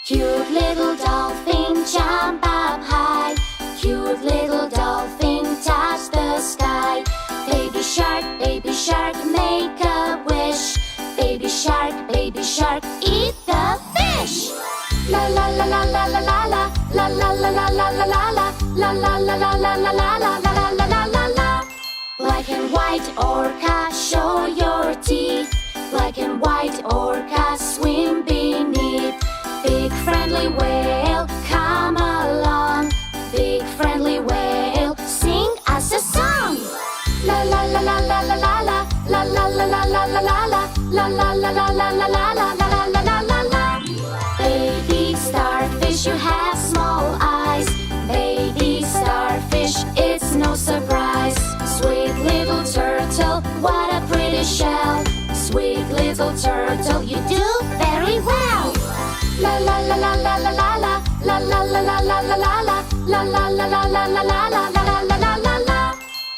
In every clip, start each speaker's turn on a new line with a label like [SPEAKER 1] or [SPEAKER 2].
[SPEAKER 1] Cute little dolphin, jump up high. Cute little dolphin, touch the sky. Baby shark, make a wish. Baby shark, eat the fish. La la la la la la la la, la la la la la la la la, la la la la la la la la la la la la la. Black and white orca, show your teeth. Black and white orca, swim beneath. Big friendly whale, come along. Big friendly whale, sing us a song. La la la la la la la la, la la la la la la la la, la la la la la la la la la la la la. Baby starfish, you have small eyes. Baby starfish, it's no surprise. Sweet little turtle, what a pretty shell. Sweet little turtle, you do very well. La la la la la la la la, la la la la la la la la, la la la la la la la la la la la la.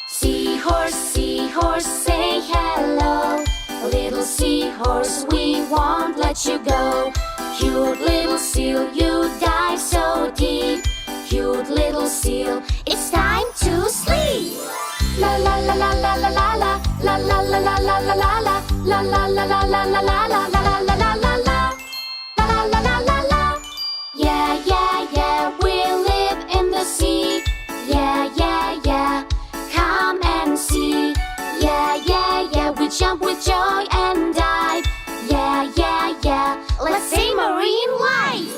[SPEAKER 1] Seahorse, seahorse, say hello. Little seahorse, we won't let you go. Cute little seal, you dive so deep. Cute little seal, it's time to sleep. La la la la la la la la, la la la la la la la la, la la la la la la la la la la la la la. La la la la la. Yeah, yeah, yeah, we live in the sea. Yeah, yeah, yeah, come and see. Yeah, yeah, yeah, we jump with joy and dive. Yeah, yeah, yeah, let's say marine life.